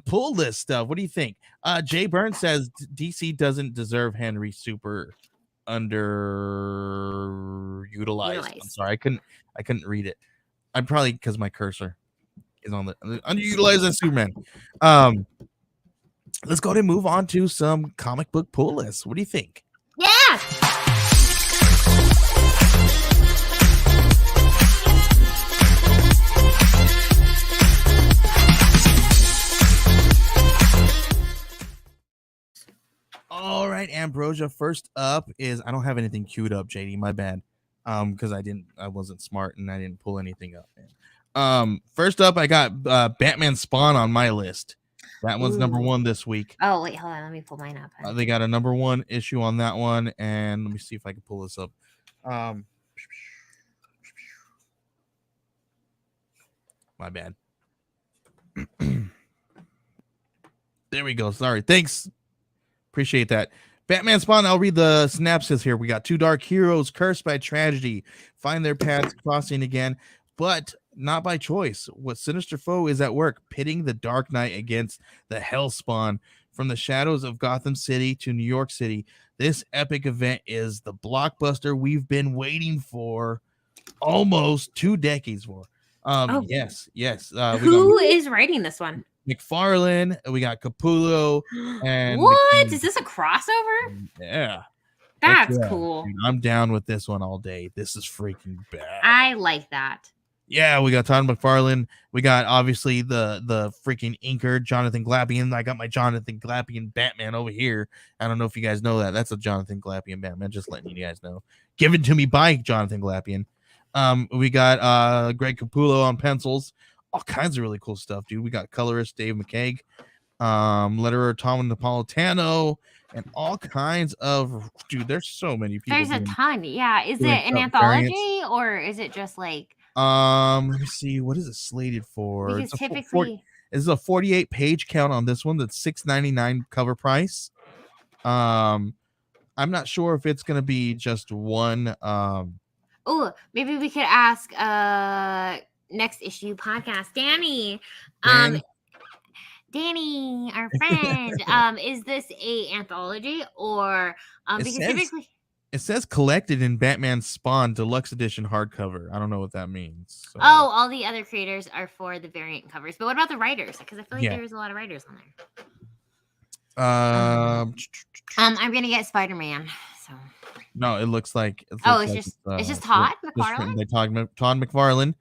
pull list stuff. What do you think? Jay Burns says DC doesn't deserve Henry super underutilized. I'm sorry, I couldn't read it. I'm probably because my cursor is on the underutilized as Superman. Let's go ahead and move on to some comic book pull lists. What do you think? Yeah. All right, Ambrosia. First up is I don't have anything queued up, JD. My bad. Because I wasn't smart and I didn't pull anything up, man. First up, I got Batman Spawn on my list. That one's number 1 this week. Oh wait, hold on. Let me pull mine up. They got a number 1 issue on that one, and let me see if I can pull this up. My bad. There we go. Sorry. Thanks. Appreciate that. Batman Spawn, I'll read the synopsis here. We got 2 dark heroes cursed by tragedy, find their paths crossing again, but not by choice. What sinister foe is at work, pitting the Dark Knight against the Hellspawn. From the shadows of Gotham City to New York City, this epic event is the blockbuster we've been waiting for almost 2 decades for. Yes. Who is writing this one? McFarlane, we got Capullo, and what is this, a crossover? Yeah, that's cool. Dude, I'm down with this one all day. This is freaking bad. I like that. Yeah, we got Todd McFarlane. We got obviously the freaking inker Jonathan Glapion. I got my Jonathan Glapion Batman over here. I don't know if you guys know that. That's a Jonathan Glapion Batman. Just letting you guys know. Given to me by Jonathan Glapion. We got Greg Capullo on pencils. All kinds of really cool stuff, dude. We got colorist Dave McCaig, letterer Tom Napolitano, and all kinds of There's so many people. There's a ton. Yeah. Is it an anthology or is it just like? Let me see. What is it slated for? Because typically, it's a 48 page count on this one. That's $6.99 cover price. I'm not sure if it's gonna be just one. Oh, maybe we could ask next issue podcast Danny. Danny, our friend. Is this a anthology or because typically it says collected in Batman Spawn Deluxe Edition hardcover. I don't know what that means. So. Oh, all the other creators are for the variant covers. But what about the writers? Because I feel like there's a lot of writers on there. I'm gonna get Spider-Man. So no, it looks like it's just Todd McFarlane. They talk Todd McFarlane.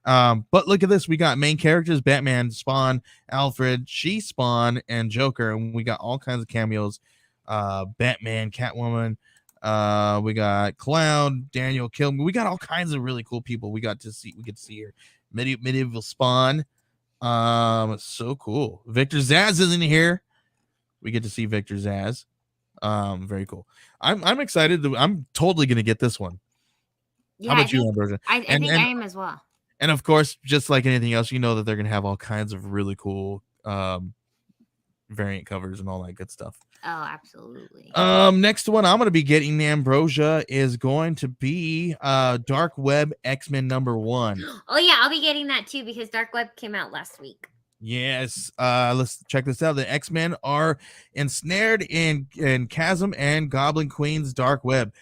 But look at this. We got main characters: Batman, Spawn, Alfred, She Spawn, and Joker, and we got all kinds of cameos. Batman, Catwoman. We got Clown, Daniel Kilman. We got all kinds of really cool people. We get to see here. Medieval Spawn. So cool. Victor Zsasz is in here. We get to see Victor Zsasz. Very cool. I'm excited. I'm totally gonna get this one. Yeah, How about you, Ambrosia? I think I am as well. And of course, just like anything else, you know that they're gonna have all kinds of really cool variant covers and all that good stuff. Oh, absolutely. Next one I'm gonna be getting, Ambrosia, is going to be Dark Web X-Men #1. Oh yeah, I'll be getting that too because Dark Web came out last week. Yes. Let's check this out. The X-Men are ensnared in Chasm and Goblin Queen's dark web.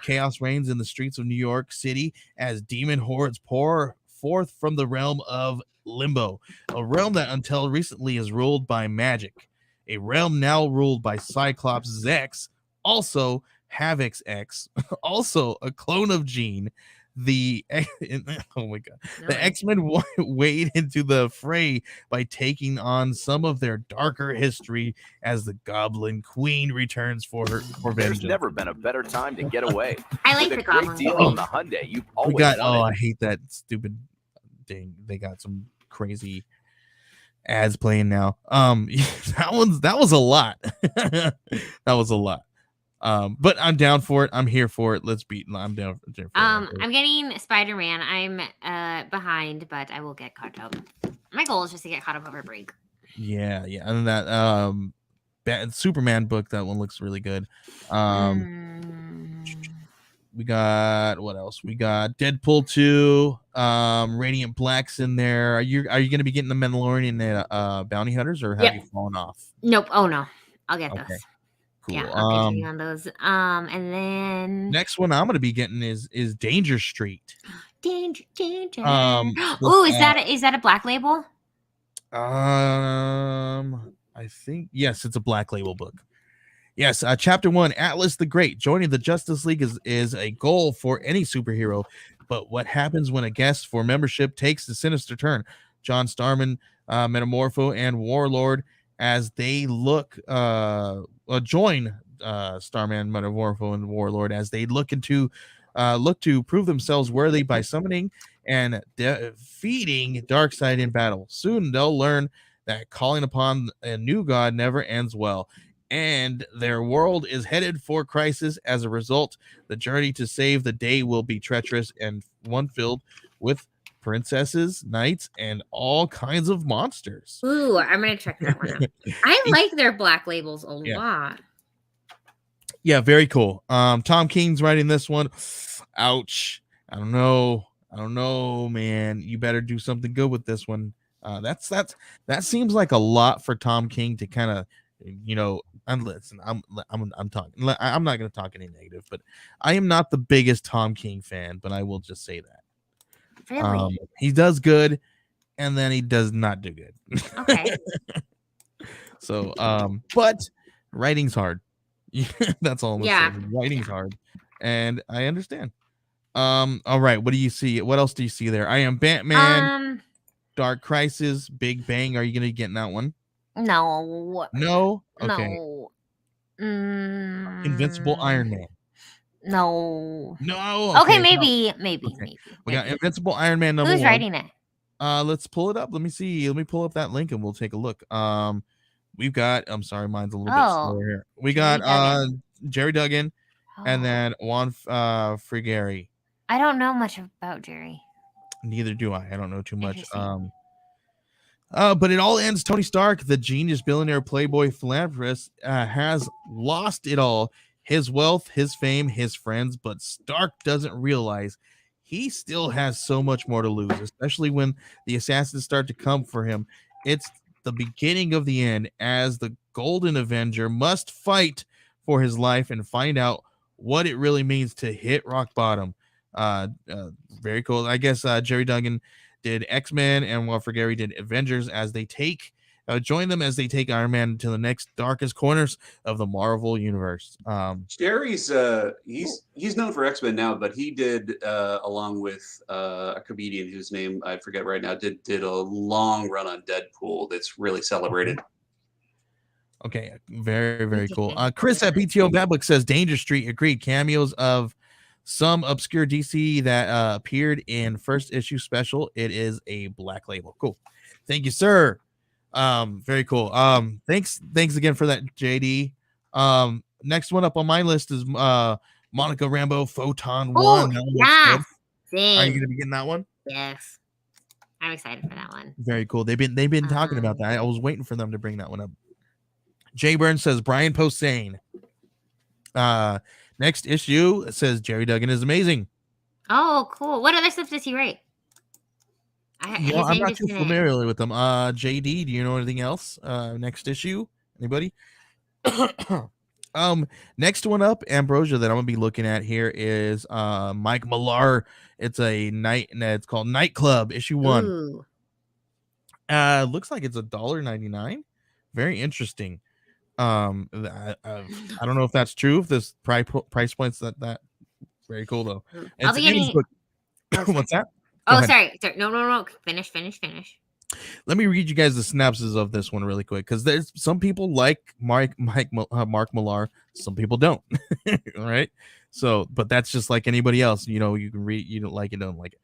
Chaos reigns in the streets of New York City as demon hordes pour forth from the realm of Limbo, a realm that until recently is ruled by magic. A realm now ruled by Cyclops X, also Havoc's X, also a clone of Jean. The oh my god, the X-Men wade into the fray by taking on some of their darker history as the Goblin Queen returns for vengeance. There's never been a better time to get away. I like With the a great Goblin deal Queen. on the Hyundai you've always We got wanted. I hate that stupid thing. They got some crazy ads playing now. That was a lot. That was a lot. But I'm down for it. I'm here for it. I'm down for it. I'm getting Spider-Man. I'm behind, but I will get caught up. My goal is just to get caught up over break. Yeah. And that Superman book, that one looks really good. We got what else? We got Deadpool 2, Radiant Black's in there. Are you gonna be getting the Mandalorian Bounty Hunters, or have you fallen off? Nope. Oh no. I'll get those. Cool. Yeah, I'll continue on those. And then next one I'm gonna be getting is Danger Street. Danger. Oh, is that a black label? I think yes, it's a black label book. Yes, chapter 1, Atlas the Great. Joining the Justice League is a goal for any superhero, but what happens when a guest for membership takes the sinister turn? John Starman, Metamorpho, and Warlord as they join Starman, Metamorpho, and Warlord as they look to prove themselves worthy by summoning and defeating Darkseid in battle. Soon they'll learn that calling upon a new god never ends well, and their world is headed for crisis. As a result, the journey to save the day will be treacherous and one filled with princesses, knights, and all kinds of monsters. Ooh, I'm gonna check that one out. I like their black labels a lot. Yeah, very cool. Tom King's writing this one. Ouch. I don't know, man. You better do something good with this one. That seems like a lot for Tom King to kind of, and listen, I'm talking. I'm not going to talk any negative, but I am not the biggest Tom King fan, but I will just say that. Really? He does good, and then he does not do good. Okay. So, but writing's hard. That's all I'm saying. Writing's hard, and I understand. All right. What do you see? What else do you see there? I Am Batman, Dark Crisis, Big Bang. Are you going to get in that one? No. Okay. No. Invincible Iron Man. No. Okay, maybe. We got Invincible Iron Man #1. Who's writing it? Let's pull it up. Let me see. Let me pull up that link and we'll take a look. We've got. I'm sorry, mine's a little bit slower here. We got Jerry Duggan, and then Juan Frigeri. I don't know much about Jerry. Neither do I. I don't know too much. But it all ends. Tony Stark, the genius billionaire playboy philanthropist, has lost it all. His wealth, his fame, his friends. But Stark doesn't realize he still has so much more to lose, especially when the assassins start to come for him. It's the beginning of the end, as the Golden Avenger must fight for his life and find out what it really means to hit rock bottom. Very cool. I guess Jerry Duggan did X-Men and Juan Frigeri did Avengers as they join them as they take Iron Man to the next darkest corners of the Marvel universe. Jerry's he's known for X-Men now, but he did along with a comedian whose name I forget right now did a long run on Deadpool that's really celebrated. Okay, very, very cool. Chris at BTO Bad Book says Danger Street agreed. Cameos of some obscure DC that appeared in first issue special. It is a black label. Cool. Thank you, sir. Very cool. Thanks again for that, JD. Next one up on my list is Monica Rambeau Photon Oh, 1. That one looks yes. good. Are you gonna be getting that one? Yes. I'm excited for that one. Very cool. They've been talking about that. I was waiting for them to bring that one up. Jay Burns says Brian Posehn. Next issue says Jerry Duggan is amazing. Oh, cool. What other stuff does he write? I'm not too familiar with them. JD, do you know anything else? Next issue? Anybody? Next one up, Ambrosia, that I'm gonna be looking at here is Mike Millar. It's called Nightclub, issue 1. Ooh. Looks like it's $1.99. Very interesting. I don't know if that's true. If this price points that very cool though. I'll be getting... What's that? Oh, sorry. No. Finish. Let me read you guys the synopsis of this one really quick, because there's some people like Mark Millar, some people don't. All right. So, but that's just like anybody else. You know, you can read, you don't like it, don't like it.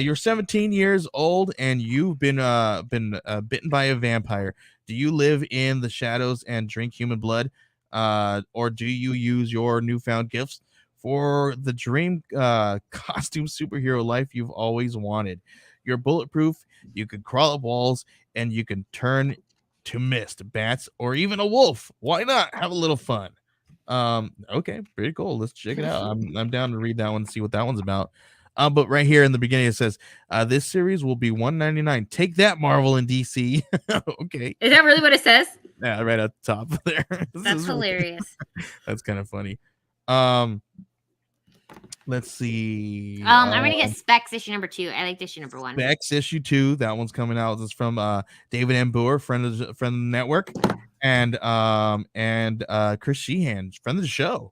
You're 17 years old and you've been bitten by a vampire. Do you live in the shadows and drink human blood, or do you use your newfound gifts for the dream costume superhero life you've always wanted? You're bulletproof, you can crawl up walls, and you can turn to mist, bats, or even a wolf. Why not have a little fun? Okay, pretty cool. Let's check it out. I'm down to read that one, see what that one's about. But right here in the beginning it says this series will be $1.99. Take that, Marvel and DC. Okay. Is that really what it says? Yeah, right at the top there. That's hilarious. That's kind of funny. Let's see. I'm gonna get Specs issue number 2. I liked issue number 1. Specs issue 2. That one's coming out. This is from David M. Boer, friend of the network, and Chris Sheehan, friend of the show.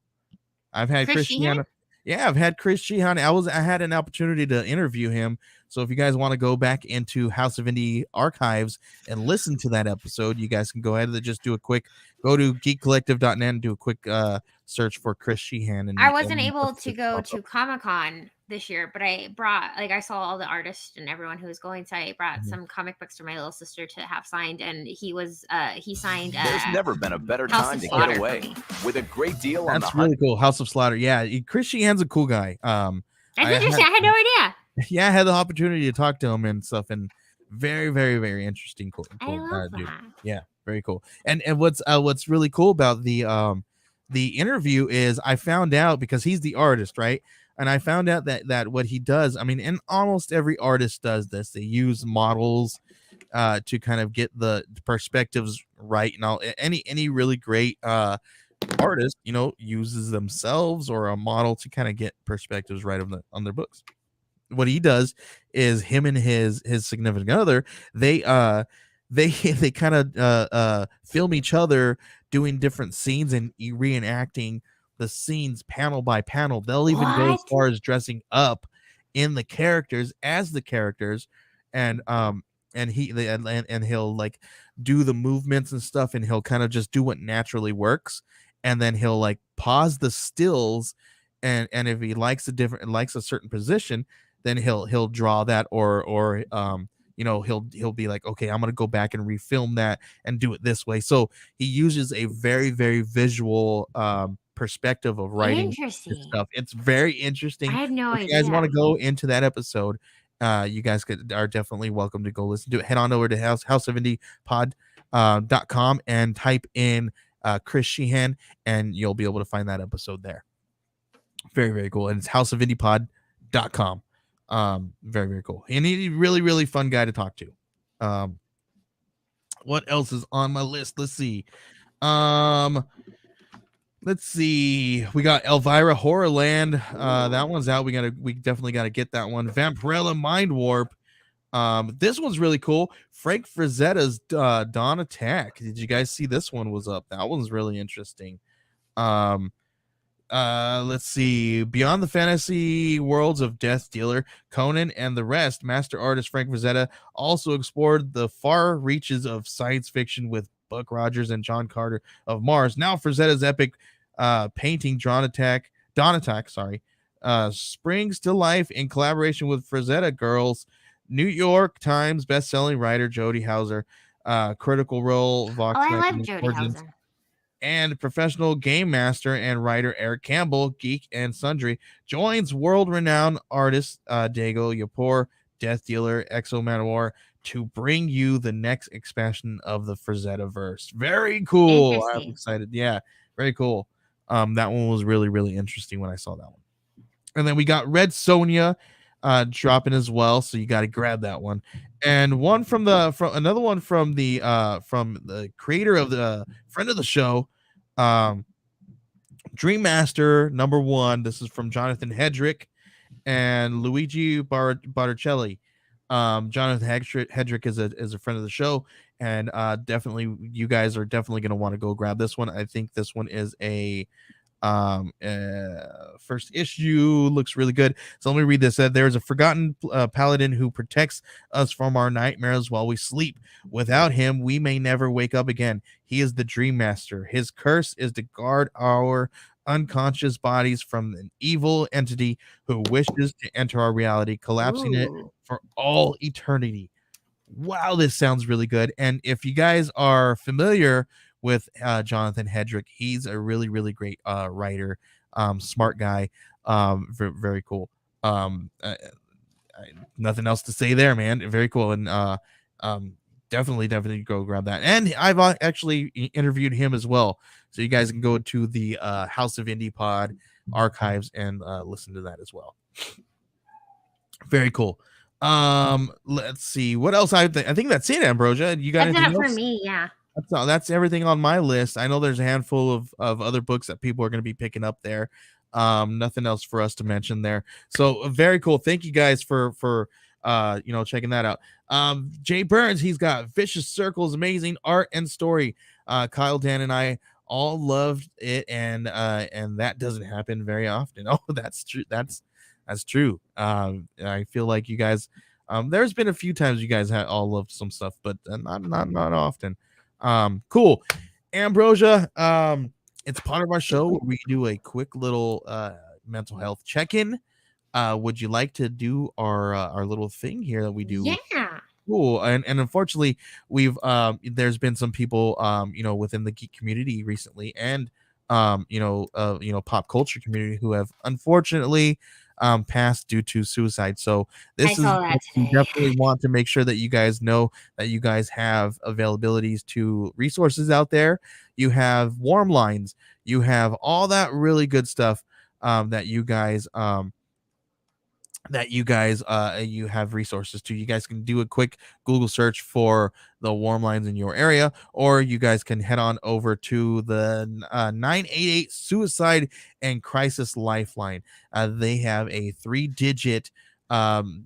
I've had Chris Sheehan. Yeah, I've had Chris Sheehan. I had an opportunity to interview him. So if you guys want to go back into House of Indie archives and listen to that episode, you guys can go ahead and just go to geekcollective.net and do a quick search for Chris Sheehan. And I wasn't able to go to Comic-Con this year, but I brought, I saw all the artists and everyone who was going, so I brought some comic books for my little sister to have signed, and he signed There's never been a better time to get away with a great deal on That's really cool. House of Slaughter. Yeah, Chris Sheehan's a cool guy. That's interesting. I had no idea. Yeah, I had the opportunity to talk to him and stuff, and very, very, very interesting. Cool. I love dude. that. Yeah, very cool. And what's really cool about the interview is I found out, because he's the artist, right? And I found out that what he does, I mean, and almost every artist does this. They use models to kind of get the perspectives right. And any really great artist, uses themselves or a model to kind of get perspectives right on their books. What he does is him and his significant other, they kind of film each other doing different scenes and reenacting the scenes panel by panel. They'll even go as far as dressing up in the characters as the characters, and he'll like do the movements and stuff, and he'll kind of just do what naturally works, and then he'll like pause the stills, and if he likes a certain position, then he'll draw that, or he'll be like, okay, I'm gonna go back and refilm that and do it this way. So he uses a very, very visual perspective of writing stuff. It's very interesting. I had no idea. If you guys want to go into that episode, you guys are definitely welcome to go listen to it. Head on over to houseofindiepod.com and type in Chris Sheehan, and you'll be able to find that episode there. Very, very cool. And it's houseofindiepod.com. Very, very cool. And he's a really, really fun guy to talk to. What else is on my list? Let's see. We got Elvira Horrorland. That one's out. We definitely gotta get that one. Vampirella Mind Warp. This one's really cool. Frank Frazetta's Dawn Attack. Did you guys see this one was up? That one's really interesting. Let's see. Beyond the fantasy worlds of Death Dealer, Conan, and the rest, master artist Frank Frazetta also explored the far reaches of science fiction with Buck Rogers and John Carter of Mars. Now Frazetta's epic painting Dawn Attack, springs to life in collaboration with Frazetta Girls, New York Times bestselling writer Jody Hauser. Critical Role, Vox Oh, I love Machina Jody Origins, Hauser. and professional game master and writer Eric Campbell, Geek and Sundry, joins world-renowned artist Diego Yapor, Death Dealer, Exo Manowar, to bring you the next expansion of the Frazetta verse. Very cool. I'm Interesting. excited. Yeah, very cool. That one was really, really interesting when I saw that one. And then we got Red Sonja dropping as well, so you got to grab that one. And one from another one from the creator of the friend of the show, Dream Master #1. This is from Jonathan Hedrick and Luigi Barticelli. Jonathan Hedrick is a friend of the show, and definitely you guys are definitely going to want to go grab this one. I think this one is a first issue, looks really good. So let me read this. There is a forgotten paladin who protects us from our nightmares while we sleep. Without him, we may never wake up again. He is the Dream Master. His curse is to guard our unconscious bodies from an evil entity who wishes to enter our reality, collapsing it Ooh. for all eternity. Wow, this sounds really good. And if you guys are familiar with Jonathan Hedrick, he's a really, really great writer, smart guy, very cool. Nothing else to say there, man. Very cool. And definitely go grab that. And I've actually interviewed him as well, so you guys can go to the House of Indie Pod archives and listen to that as well. Very cool. Let's see what else. I think that's it, Ambrosia. You got That's anything it for else? me. Yeah. That's everything on my list. I know there's a handful of other books that people are going to be picking up there. Nothing else for us to mention there. So very cool. Thank you guys for checking that out. Jay Burns, he's got Vicious Circles, amazing art and story. Kyle, Dan, and I all loved it, and that doesn't happen very often. Oh, that's true. That's true. I feel like you guys. There's been a few times you guys all loved some stuff, but not often. Cool. Ambrosia, it's part of our show where we do a quick little mental health check-in. Would you like to do our little thing here that we do? Yeah. Cool. And unfortunately, we've there's been some people within the geek community recently, and pop culture community who have unfortunately passed due to suicide. So I saw that we today. definitely want to make sure that you guys know that you guys have availabilities to resources out there. You have warm lines, you have all that really good stuff that you guys you have resources to. You guys can do a quick Google search for the warm lines in your area, or you guys can head on over to the 988 Suicide and Crisis Lifeline. They have a three-digit number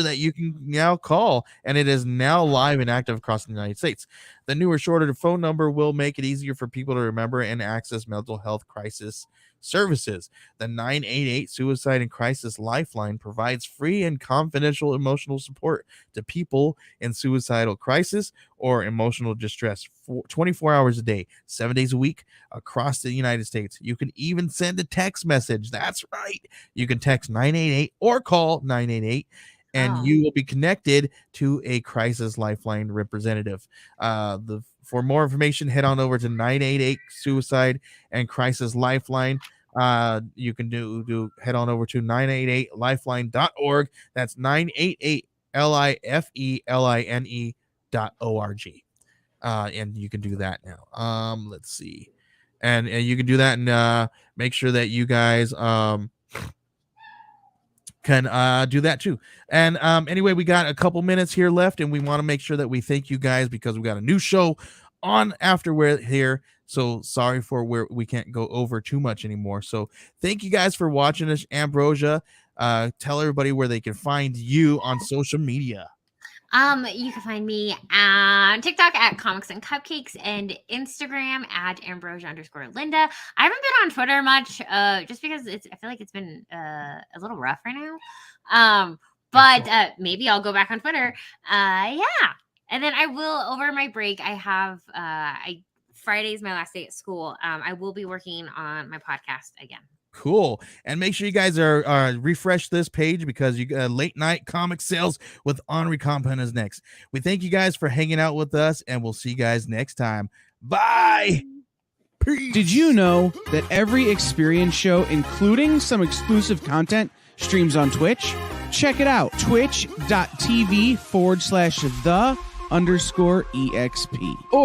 that you can now call, and it is now live and active across the United States. The newer, shorter phone number will make it easier for people to remember and access mental health crisis services. The 988 Suicide and Crisis Lifeline provides free and confidential emotional support to people in suicidal crisis or emotional distress 24 hours a day, 7 days a week across the United States. You can even send a text message. That's right. You can text 988 or call 988. And you will be connected to a crisis lifeline representative. For more information, head on over to 988 Suicide and Crisis Lifeline. You can head on over to 988lifeline.org. That's 988lifeline.org. And you can do that now. Let's see. And you can do that and make sure that you guys can do that too. And anyway, we got a couple minutes here left, and we want to make sure that we thank you guys because we got a new show on after we're here. So sorry for where we can't go over too much anymore. So thank you guys for watching us. Ambrosia, tell everybody where they can find you on social media. You can find me on TikTok at Comics and Cupcakes and Instagram at Ambrosia_Linda. I haven't been on Twitter much, just because I feel like it's been a little rough right now. But maybe I'll go back on Twitter. Yeah. And then I will, over my break, I have Friday's my last day at school. I will be working on my podcast again. Cool. And make sure you guys are refresh this page because you got late night comic sales with Honorary Compound is next. We thank you guys for hanging out with us, and we'll see you guys next time. Bye. Peace. Did you know that every experience show, including some exclusive content, streams on Twitch? Check it out. Twitch.tv/the_EXP. Or